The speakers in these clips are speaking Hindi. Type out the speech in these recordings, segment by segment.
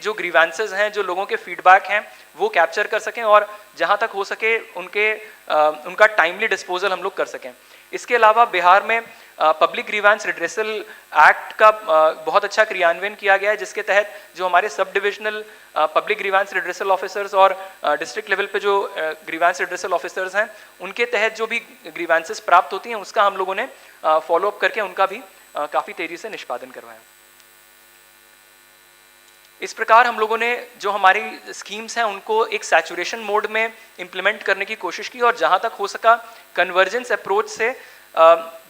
जो ग्रीवेंसेस हैं, जो लोगों के फीडबैक हैं, वो कैप्चर कर सकें और जहाँ तक हो सके उनका टाइमली डिस्पोजल हम लोग कर सकें। इसके अलावा बिहार में पब्लिक ग्रीवेंस रिड्रेसल एक्ट का बहुत अच्छा क्रियान्वयन किया गया है, जिसके तहत जो हमारे sub divisional public grievance redressal officers और डिस्ट्रिक्ट लेवल पे जो ग्रीवेंस रिड्रेसल ऑफिसर्स हैं, उनके तहत जो भी ग्रीवेंसेस प्राप्त होती हैं उसका हम लोगों ने फॉलोअप करके उनका भी काफ़ी तेज़ी से निष्पादन करवाया। इस प्रकार हम लोगों ने जो हमारी स्कीम्स हैं उनको एक सैचुरेशन मोड में इम्प्लीमेंट करने की कोशिश की और जहाँ तक हो सका कन्वर्जेंस अप्रोच से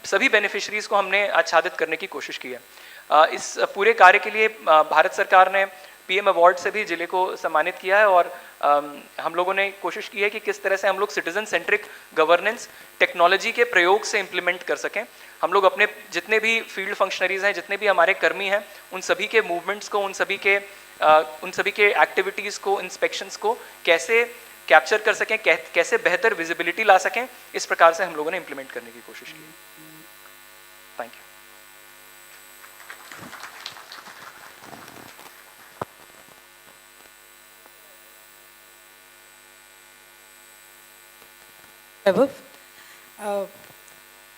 सभी बेनिफिशरीज को हमने आच्छादित करने की कोशिश की है। इस पूरे कार्य के लिए भारत सरकार ने पीएम अवार्ड से भी जिले को सम्मानित किया है और हम लोगों ने कोशिश की है कि किस तरह से हम लोग सिटीजन सेंट्रिक गवर्नेंस टेक्नोलॉजी के प्रयोग से इम्प्लीमेंट कर सकें। हम लोग अपने जितने भी फील्ड फंक्शनरीज हैं, जितने भी हमारे कर्मी हैं, उन सभी के मूवमेंट्स को, उन सभी के एक्टिविटीज़ को, इंस्पेक्शंस को कैसे कैप्चर कर सकें, कैसे बेहतर विजिबिलिटी ला सकें, इस प्रकार से हम लोगों ने इम्प्लीमेंट करने की कोशिश की। Thank you.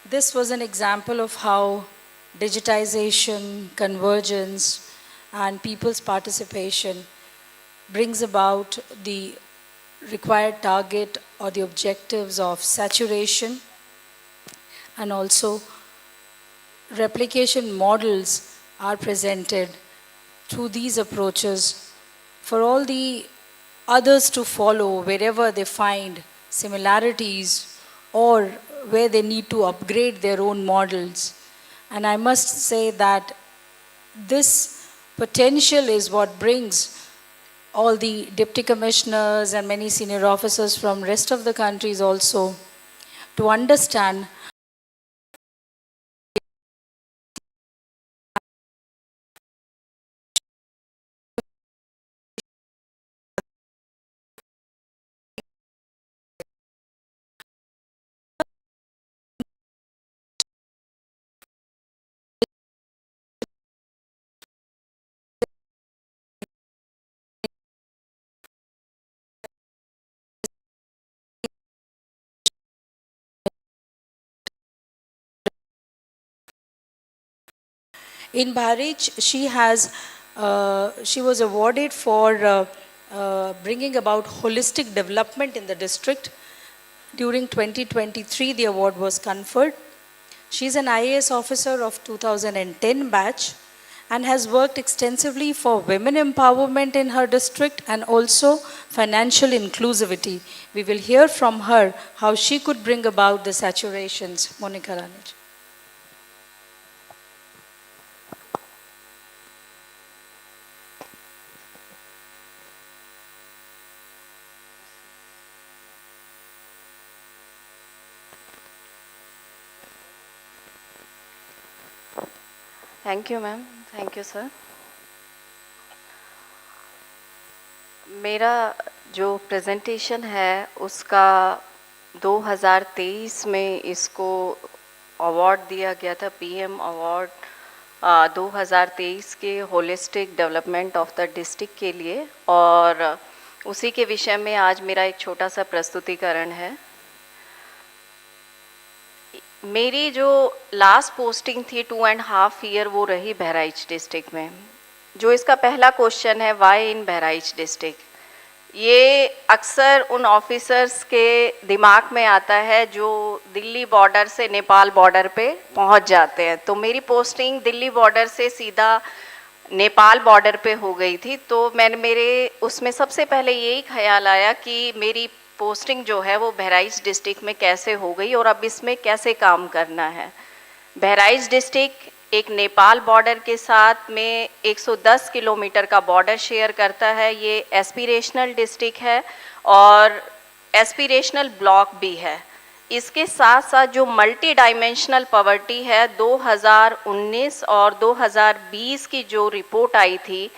This was an example of how digitization, convergence, and people's participation brings about the required target or the objectives of saturation, and also replication models are presented through these approaches for all the others to follow wherever they find similarities or where they need to upgrade their own models. And I must say that this potential is what brings all the deputy commissioners and many senior officers from rest of the countries also to understand in Bharich, she was awarded for bringing about holistic development in the district. During 2023, the award was conferred. She is an IAS officer of 2010 batch and has worked extensively for women empowerment in her district and also financial inclusivity. We will hear from her how she could bring about the saturations. Monica Ranich. Thank you ma'am, thank you sir. मेरा जो प्रेजेंटेशन है उसका 2023 में इसको अवार्ड दिया गया था, पीएम अवार्ड 2023 के holistic development of the district के लिए, और उसी के विषय में आज मेरा एक छोटा सा प्रस्तुतिकरण है। मेरी जो लास्ट पोस्टिंग थी 2.5 ईयर वो रही बहराइच डिस्ट्रिक्ट में। जो इसका पहला क्वेश्चन है, वाई इन बहराइच डिस्ट्रिक्ट, ये अक्सर उन ऑफिसर्स के दिमाग में आता है जो दिल्ली बॉर्डर से नेपाल बॉर्डर पे पहुंच जाते हैं। तो मेरी पोस्टिंग दिल्ली बॉर्डर से सीधा नेपाल बॉर्डर पे हो गई थी, तो मेरे उसमें सबसे पहले यही ख्याल आया कि मेरी पोस्टिंग जो है वो बहराइच डिस्ट्रिक्ट में कैसे हो गई और अब इसमें कैसे काम करना है। बहराइच डिस्ट्रिक्ट एक नेपाल बॉर्डर के साथ में 110 किलोमीटर का बॉर्डर शेयर करता है। ये एस्पिरेशनल डिस्ट्रिक्ट है और एस्पिरेशनल ब्लॉक भी है। इसके साथ साथ जो मल्टी डायमेंशनल पॉवर्टी है, 2019 और 2020 की जो रिपोर्ट आई थी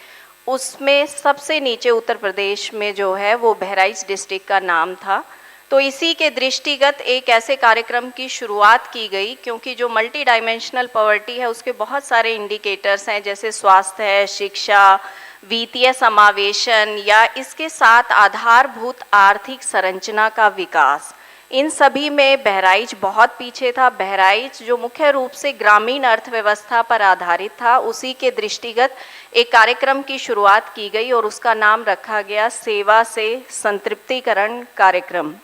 उसमें सबसे नीचे उत्तर प्रदेश में जो है वो बहराइच डिस्ट्रिक्ट का नाम था। तो इसी के दृष्टिगत एक ऐसे कार्यक्रम की शुरुआत की गई, क्योंकि जो मल्टी डायमेंशनल पॉवर्टी है उसके बहुत सारे इंडिकेटर्स हैं, जैसे स्वास्थ्य है, शिक्षा, वित्तीय समावेशन या इसके साथ आधारभूत आर्थिक संरचना का विकास, इन सभी में बहराइच बहुत पीछे था। बहराइच जो मुख्य रूप से ग्रामीण अर्थव्यवस्था पर आधारित था, उसी के दृष्टिगत एक कार्यक्रम की शुरुआत की गई और उसका नाम रखा गया सेवा से संतृप्तिकरण कार्यक्रम।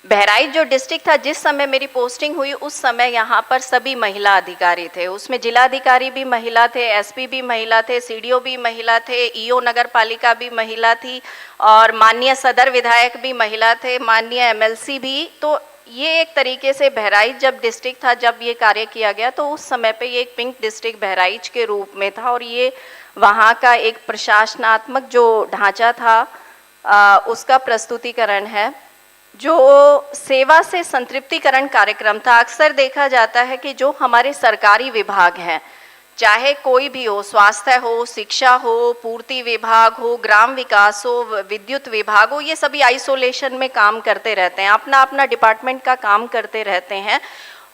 बहराइच जो डिस्ट्रिक्ट था, जिस समय मेरी पोस्टिंग हुई उस समय यहाँ पर सभी महिला अधिकारी थे। उसमें जिलाधिकारी भी महिला थे, एसपी भी महिला थे, सीडीओ भी महिला थे, ईओ नगर पालिका भी महिला थी और माननीय सदर विधायक भी महिला थे, माननीय एमएलसी भी। तो ये एक तरीके से बहराइच जब डिस्ट्रिक्ट था, जब ये कार्य किया गया तो उस समय पे ये एक पिंक डिस्ट्रिक्ट बहराइच के रूप में था और ये वहाँ का एक प्रशासनात्मक जो ढांचा था उसका प्रस्तुतिकरण है। जो सेवा से संतृप्तिकरण कार्यक्रम था, अक्सर देखा जाता है कि जो हमारे सरकारी विभाग हैं, चाहे कोई भी हो, स्वास्थ्य हो, शिक्षा हो, पूर्ति विभाग हो, ग्राम विकास हो, विद्युत विभाग हो, ये सभी आइसोलेशन में काम करते रहते हैं, अपना अपना डिपार्टमेंट का काम करते रहते हैं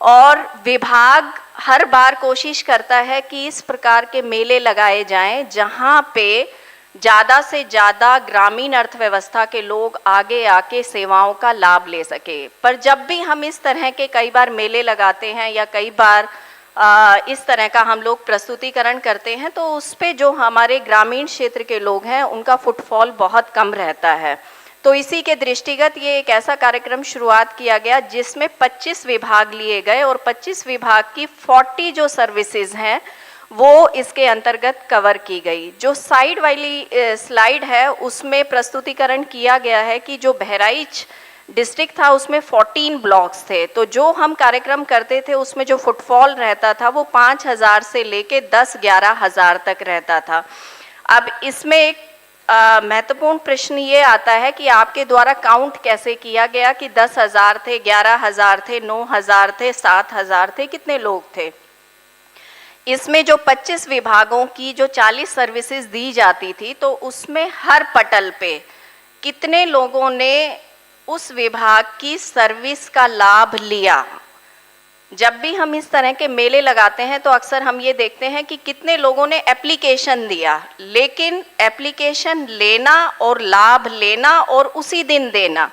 और विभाग हर बार कोशिश करता है कि इस प्रकार के मेले लगाए जाएं जहां पे ज़्यादा से ज़्यादा ग्रामीण अर्थव्यवस्था के लोग आगे आके सेवाओं का लाभ ले सके। पर जब भी हम इस तरह के कई बार मेले लगाते हैं या कई बार इस तरह का हम लोग प्रस्तुतिकरण करते हैं तो उस पे जो हमारे ग्रामीण क्षेत्र के लोग हैं उनका फुटफॉल बहुत कम रहता है। तो इसी के दृष्टिगत ये एक ऐसा कार्यक्रम शुरुआत किया गया जिसमें 25 विभाग लिए गए और 25 विभाग की 40 जो सर्विसेज हैं वो इसके अंतर्गत कवर की गई। जो साइड वाली स्लाइड है उसमें प्रस्तुतिकरण किया गया है कि जो बहराइच डिस्ट्रिक्ट था उसमें 14 ब्लॉक्स थे। तो जो हम कार्यक्रम करते थे उसमें जो फुटफॉल रहता था वो 5,000 से लेके 10-11 हज़ार तक रहता था। अब इसमें एक महत्वपूर्ण प्रश्न ये आता है कि आपके द्वारा काउंट कैसे किया गया कि 10,000 थे, 11,000 थे, 9,000 थे, 7,000 थे, कितने लोग थे। इसमें जो 25 विभागों की जो 40 सर्विसेज दी जाती थी तो उसमें हर पटल पे कितने लोगों ने उस विभाग की सर्विस का लाभ लिया। जब भी हम इस तरह के मेले लगाते हैं तो अक्सर हम ये देखते हैं कि कितने लोगों ने एप्लीकेशन दिया, लेकिन एप्लीकेशन लेना और लाभ लेना और उसी दिन देना,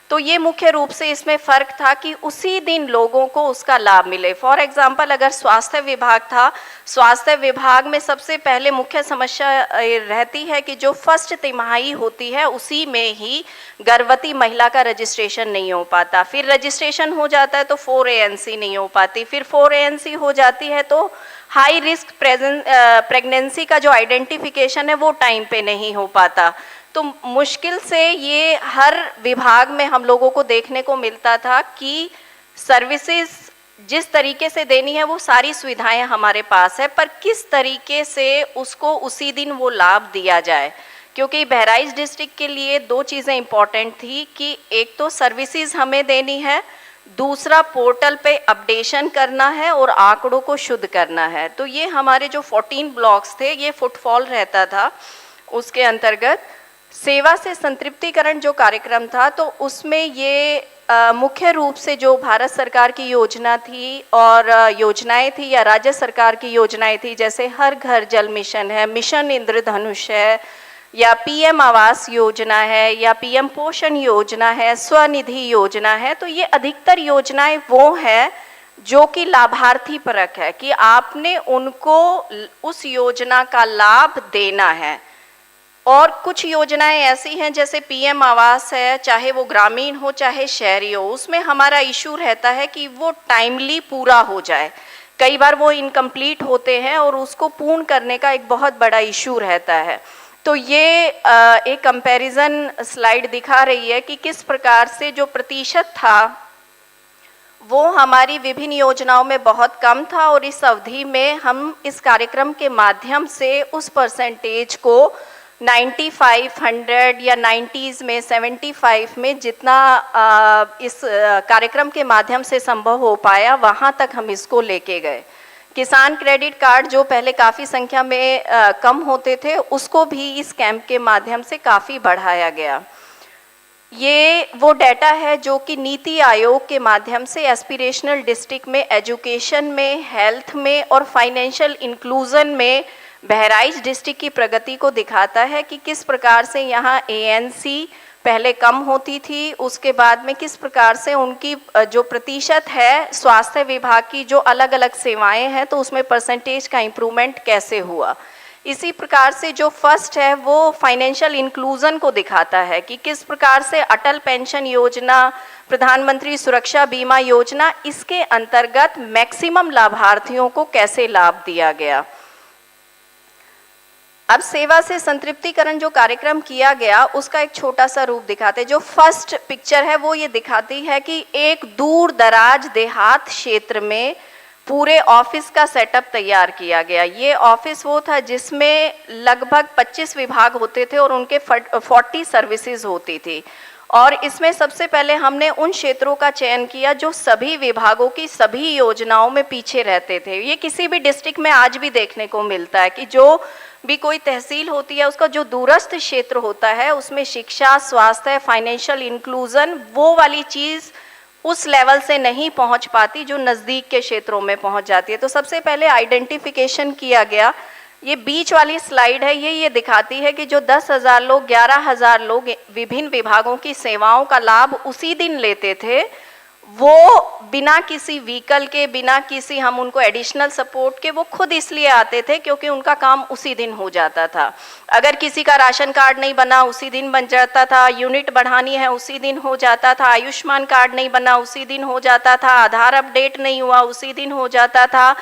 तो ये मुख्य रूप से इसमें फ़र्क था कि उसी दिन लोगों को उसका लाभ मिले। फॉर एग्जांपल अगर स्वास्थ्य विभाग था, स्वास्थ्य विभाग में सबसे पहले मुख्य समस्या रहती है कि जो फर्स्ट तिमाही होती है उसी में ही गर्भवती महिला का रजिस्ट्रेशन नहीं हो पाता, फिर रजिस्ट्रेशन हो जाता है तो 4 ANC नहीं हो पाती, फिर 4 ANC हो जाती है तो हाई रिस्क प्रेगनेंसी का जो आइडेंटिफिकेशन है वो टाइम पे नहीं हो पाता। तो मुश्किल से ये हर विभाग में हम लोगों को देखने को मिलता था कि सर्विसेज जिस तरीके से देनी है वो सारी सुविधाएं हमारे पास है, पर किस तरीके से उसको उसी दिन वो लाभ दिया जाए। क्योंकि बहराइच डिस्ट्रिक्ट के लिए 2 चीज़ें इम्पॉर्टेंट थी कि एक तो सर्विसेज हमें देनी है, दूसरा पोर्टल पे अपडेशन करना है और आंकड़ों को शुद्ध करना है। तो ये हमारे जो 14 ब्लॉक्स थे ये फुटफॉल रहता था। उसके अंतर्गत सेवा से संतृप्तिकरण जो कार्यक्रम था तो उसमें ये मुख्य रूप से जो भारत सरकार की योजना थी और योजनाएं थी या राज्य सरकार की योजनाएं थी, जैसे हर घर जल मिशन है, मिशन इंद्रधनुष है, या पीएम आवास योजना है, या पीएम पोषण योजना है, स्वनिधि योजना है। तो ये अधिकतर योजनाएं वो हैं जो कि लाभार्थी परक है कि आपने उनको उस योजना का लाभ देना है। और कुछ योजनाएं ऐसी हैं जैसे पीएम आवास है, चाहे वो ग्रामीण हो चाहे शहरी हो, उसमें हमारा इशू रहता है कि वो टाइमली पूरा हो जाए। कई बार वो इनकम्प्लीट होते हैं और उसको पूर्ण करने का एक बहुत बड़ा इशू रहता है। तो ये एक कंपैरिजन स्लाइड दिखा रही है कि किस प्रकार से जो प्रतिशत था वो हमारी विभिन्न योजनाओं में बहुत कम था और इस अवधि में हम इस कार्यक्रम के माध्यम से उस परसेंटेज को 95, 100 या 90s में 75 में जितना इस कार्यक्रम के माध्यम से संभव हो पाया वहाँ तक हम इसको लेके गए। किसान क्रेडिट कार्ड जो पहले काफ़ी संख्या में कम होते थे उसको भी इस कैंप के माध्यम से काफ़ी बढ़ाया गया। ये वो डाटा है जो कि नीति आयोग के माध्यम से एस्पिरेशनल डिस्ट्रिक्ट में एजुकेशन में, हेल्थ में और फाइनेंशियल इंक्लूजन में बहराइच डिस्ट्रिक्ट की प्रगति को दिखाता है कि किस प्रकार से यहाँ एएनसी पहले कम होती थी, उसके बाद में किस प्रकार से उनकी जो प्रतिशत है स्वास्थ्य विभाग की जो अलग अलग सेवाएं हैं तो उसमें परसेंटेज का इम्प्रूवमेंट कैसे हुआ। इसी प्रकार से जो फर्स्ट है वो फाइनेंशियल इंक्लूजन को दिखाता है कि किस प्रकार से अटल पेंशन योजना, प्रधानमंत्री सुरक्षा बीमा योजना, इसके अंतर्गत मैक्सिमम लाभार्थियों को कैसे लाभ दिया गया। अब सेवा से संतृप्तिकरण जो कार्यक्रम किया गया उसका एक छोटा सा रूप दिखाते हैं। जो फर्स्ट पिक्चर है वो ये दिखाती है कि एक दूर दराज देहात क्षेत्र में पूरे ऑफिस का सेटअप तैयार किया गया। ये ऑफिस वो था जिसमें लगभग 25 विभाग होते थे और उनके 40 सर्विसेज होती थी। और इसमें सबसे पहले हमने उन क्षेत्रों का चयन किया जो सभी विभागों की सभी योजनाओं में पीछे रहते थे। ये किसी भी डिस्ट्रिक्ट में आज भी देखने को मिलता है कि जो भी कोई तहसील होती है उसका जो दूरस्थ क्षेत्र होता है उसमें शिक्षा, स्वास्थ्य, फाइनेंशियल इंक्लूजन वो वाली चीज़ उस लेवल से नहीं पहुंच पाती जो नज़दीक के क्षेत्रों में पहुंच जाती है। तो सबसे पहले आइडेंटिफिकेशन किया गया। ये बीच वाली स्लाइड है, ये दिखाती है कि जो 10,000 लोग, 11,000 लोग विभिन्न विभागों की सेवाओं का लाभ उसी दिन लेते थे, वो बिना किसी व्हीकल के, बिना किसी हम उनको एडिशनल सपोर्ट के, वो खुद इसलिए आते थे क्योंकि उनका काम उसी दिन हो जाता था। अगर किसी का राशन कार्ड नहीं बना उसी दिन बन जाता था, यूनिट बढ़ानी है उसी दिन हो जाता था, आयुष्मान कार्ड नहीं बना उसी दिन हो जाता था, आधार अपडेट नहीं हुआ उसी दिन हो जाता था,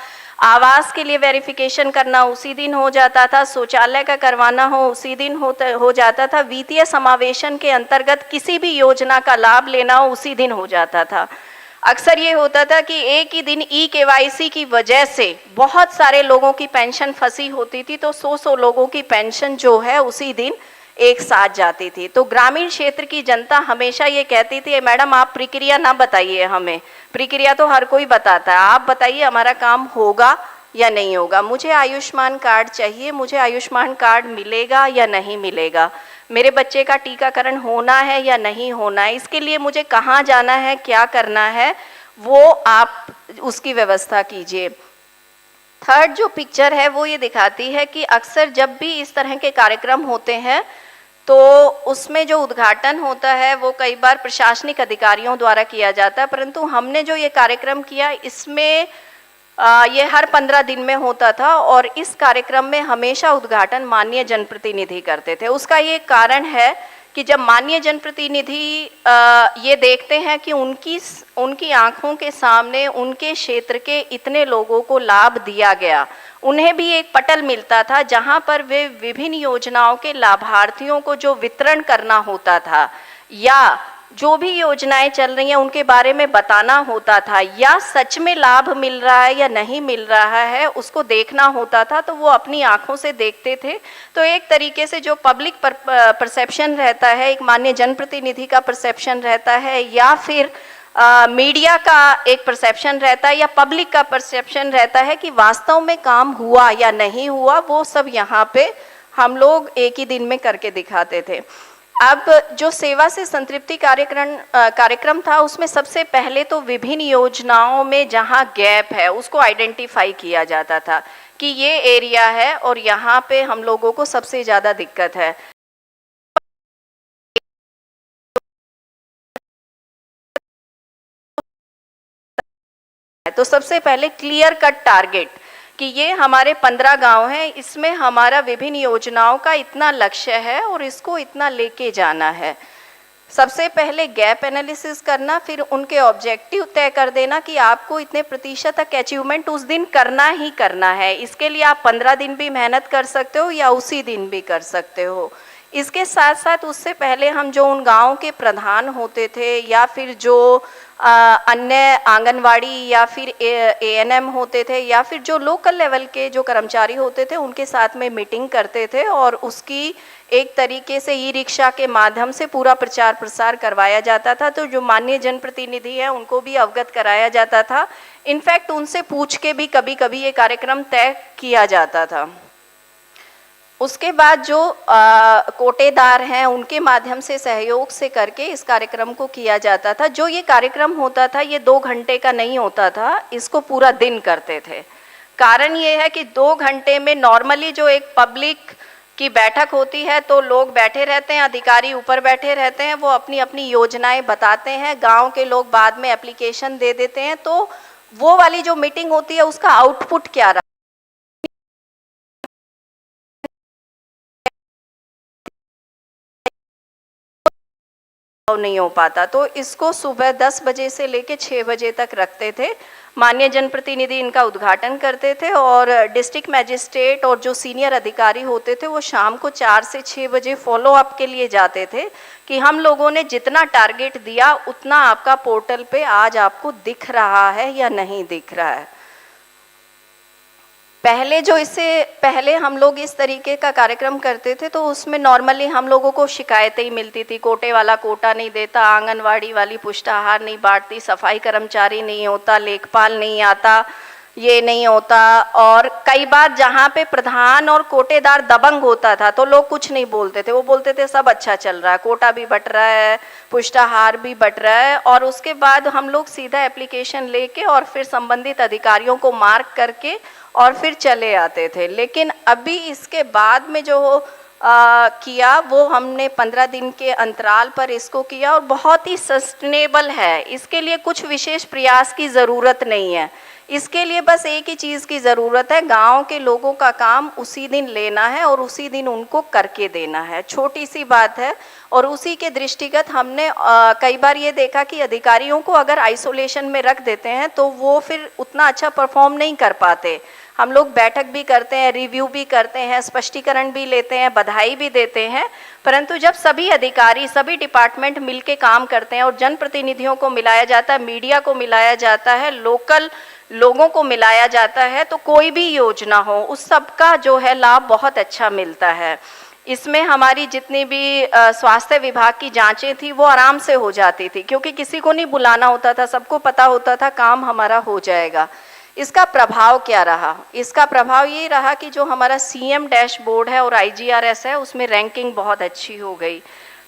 आवास के लिए वेरिफिकेशन करना उसी दिन हो जाता था, शौचालय का करवाना हो उसी दिन हो जाता था, वित्तीय समावेशन के अंतर्गत किसी भी योजना का लाभ लेना हो उसी दिन हो जाता था। अक्सर ये होता था कि एक ही दिन ई-केवाईसी की वजह से बहुत सारे लोगों की पेंशन फंसी होती थी, तो 100 लोगों की पेंशन जो है उसी दिन एक साथ जाती थी। तो ग्रामीण क्षेत्र की जनता हमेशा ये कहती थी, मैडम आप प्रक्रिया ना बताइए हमें, प्रक्रिया तो हर कोई बताता है, आप बताइए हमारा काम होगा या नहीं होगा। मुझे आयुष्मान कार्ड चाहिए, मुझे आयुष्मान कार्ड मिलेगा या नहीं मिलेगा, मेरे बच्चे का टीकाकरण होना है या नहीं होना है, इसके लिए मुझे कहाँ जाना है, क्या करना है, वो आप उसकी व्यवस्था कीजिए। थर्ड जो पिक्चर है वो ये दिखाती है कि अक्सर जब भी इस तरह के कार्यक्रम होते हैं तो उसमें जो उद्घाटन होता है वो कई बार प्रशासनिक अधिकारियों द्वारा किया जाता है, परंतु हमने जो ये कार्यक्रम किया इसमें ये हर 15 दिन में होता था और इस कार्यक्रम में हमेशा उद्घाटन माननीय जनप्रतिनिधि करते थे। उसका ये कारण है कि जब माननीय जनप्रतिनिधि ये देखते हैं कि उनकी आंखों के सामने उनके क्षेत्र के इतने लोगों को लाभ दिया गया, उन्हें भी एक पटल मिलता था जहां पर वे विभिन्न योजनाओं के लाभार्थियों को जो वितरण करना होता था या जो भी योजनाएं चल रही हैं उनके बारे में बताना होता था या सच में लाभ मिल रहा है या नहीं मिल रहा है उसको देखना होता था, तो वो अपनी आंखों से देखते थे। तो एक तरीके से जो पब्लिक परसेप्शन रहता है, एक माननीय जनप्रतिनिधि का परसेप्शन रहता है या फिर मीडिया का एक परसेप्शन रहता है या पब्लिक का परसेप्शन रहता है कि वास्तव में काम हुआ या नहीं हुआ, वो सब यहाँ पे हम लोग एक ही दिन में करके दिखाते थे। अब जो सेवा से संतृप्ति कार्यक्रम था उसमें सबसे पहले तो विभिन्न योजनाओं में जहां गैप है उसको आइडेंटिफाई किया जाता था कि ये एरिया है और यहाँ पे हम लोगों को सबसे ज़्यादा दिक्कत है। तो सबसे पहले क्लियर कट टारगेट कि ये हमारे 15 गांव हैं, इसमें हमारा विभिन्न योजनाओं का इतना लक्ष्य है और इसको इतना लेके जाना है। सबसे पहले गैप एनालिसिस करना, फिर उनके ऑब्जेक्टिव तय कर देना कि आपको इतने प्रतिशत तक अचीवमेंट उस दिन करना ही करना है। इसके लिए आप 15 दिन भी मेहनत कर सकते हो या उसी दिन भी कर सकते हो। इसके साथ साथ उससे पहले हम जो उन गाँव के प्रधान होते थे या फिर जो अन्य आंगनवाड़ी या फिर एएनएम होते थे या फिर जो लोकल लेवल के जो कर्मचारी होते थे उनके साथ में मीटिंग करते थे और उसकी एक तरीके से ई रिक्शा के माध्यम से पूरा प्रचार प्रसार करवाया जाता था। तो जो माननीय जनप्रतिनिधि हैं उनको भी अवगत कराया जाता था। इनफैक्ट उनसे पूछ के भी कभी कभी ये कार्यक्रम तय किया जाता था। उसके बाद जो कोटेदार हैं उनके माध्यम से सहयोग से करके इस कार्यक्रम को किया जाता था। जो ये कार्यक्रम होता था ये 2 घंटे का नहीं होता था, इसको पूरा दिन करते थे। कारण ये है कि 2 घंटे में नॉर्मली जो एक पब्लिक की बैठक होती है तो लोग बैठे रहते हैं, अधिकारी ऊपर बैठे रहते हैं, वो अपनी अपनी योजनाएं बताते हैं, गांव के लोग बाद में एप्लीकेशन दे देते हैं। तो वो वाली जो मीटिंग होती है उसका आउटपुट क्या रहा नहीं हो पाता। तो इसको सुबह 10 बजे से लेके 6 बजे तक रखते थे। माननीय जनप्रतिनिधि इनका उद्घाटन करते थे और डिस्ट्रिक्ट मैजिस्ट्रेट और जो सीनियर अधिकारी होते थे वो शाम को 4 से 6 बजे फॉलो अप के लिए जाते थे कि हम लोगों ने जितना टारगेट दिया उतना आपका पोर्टल पे आज आपको दिख रहा है या नहीं दिख रहा है। पहले जो इससे पहले हम लोग इस तरीके का कार्यक्रम करते थे तो उसमें नॉर्मली हम लोगों को शिकायतें ही मिलती थी, कोटे वाला कोटा नहीं देता, आंगनवाड़ी वाली पुष्टाहार नहीं बांटती, सफाई कर्मचारी नहीं होता, लेखपाल नहीं आता, ये नहीं होता। और कई बार जहाँ पे प्रधान और कोटेदार दबंग होता था तो लोग कुछ नहीं बोलते थे, वो बोलते थे सब अच्छा चल रहा है, कोटा भी बट रहा है, पुष्टाहार भी बट रहा है। और उसके बाद हम लोग सीधा एप्लीकेशन लेके और फिर संबंधित अधिकारियों को मार्क करके और फिर चले आते थे। लेकिन अभी इसके बाद में जो किया वो हमने 15 दिन के अंतराल पर इसको किया और बहुत ही सस्टेनेबल है। इसके लिए कुछ विशेष प्रयास की ज़रूरत नहीं है, इसके लिए बस एक ही चीज़ की ज़रूरत है, गांव के लोगों का काम उसी दिन लेना है और उसी दिन उनको करके देना है। छोटी सी बात है। और उसी के दृष्टिगत हमने कई बार ये देखा कि अधिकारियों को अगर आइसोलेशन में रख देते हैं तो वो फिर उतना अच्छा परफॉर्म नहीं कर पाते। हम लोग बैठक भी करते हैं, रिव्यू भी करते हैं, स्पष्टीकरण भी लेते हैं, बधाई भी देते हैं, परंतु जब सभी अधिकारी सभी डिपार्टमेंट मिलके काम करते हैं और जनप्रतिनिधियों को मिलाया जाता है, मीडिया को मिलाया जाता है, लोकल लोगों को मिलाया जाता है, तो कोई भी योजना हो उस सबका जो है लाभ बहुत अच्छा मिलता है। इसमें हमारी जितनी भी स्वास्थ्य विभाग की जांचें थी वो आराम से हो जाती थी क्योंकि किसी को नहीं बुलाना होता था, सबको पता होता था काम हमारा हो जाएगा। इसका प्रभाव क्या रहा? इसका प्रभाव ये रहा कि जो हमारा सीएम डैशबोर्ड है और IGRS है उसमें रैंकिंग बहुत अच्छी हो गई।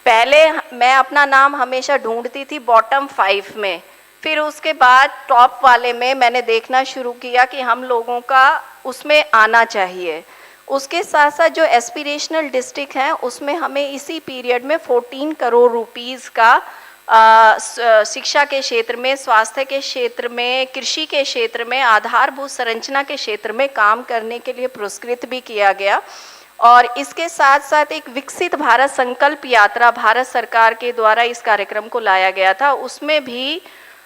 पहले मैं अपना नाम हमेशा ढूंढती थी बॉटम 5 में, फिर उसके बाद टॉप वाले में मैंने देखना शुरू किया कि हम लोगों का उसमें आना चाहिए। उसके साथ साथ जो एस्पिरेशनल डिस्ट्रिक्ट हैं उसमें हमें इसी पीरियड में 14 करोड़ रुपीस का शिक्षा के क्षेत्र में, स्वास्थ्य के क्षेत्र में, कृषि के क्षेत्र में, आधारभूत संरचना के क्षेत्र में काम करने के लिए पुरस्कृत भी किया गया। और इसके साथ साथ एक विकसित भारत संकल्प यात्रा भारत सरकार के द्वारा इस कार्यक्रम को लाया गया था, उसमें भी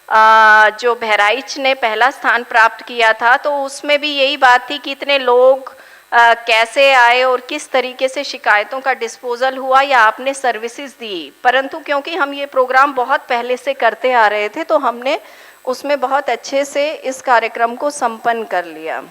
जो बहराइच ने पहला स्थान प्राप्त किया था। तो उसमें भी यही बात थी कि इतने लोग कैसे आए और किस तरीके से शिकायतों का डिस्पोजल हुआ या आपने सर्विसेज दी। परंतु क्योंकि हम ये प्रोग्राम बहुत पहले से करते आ रहे थे तो हमने उसमें बहुत अच्छे से इस कार्यक्रम को संपन्न कर लिया।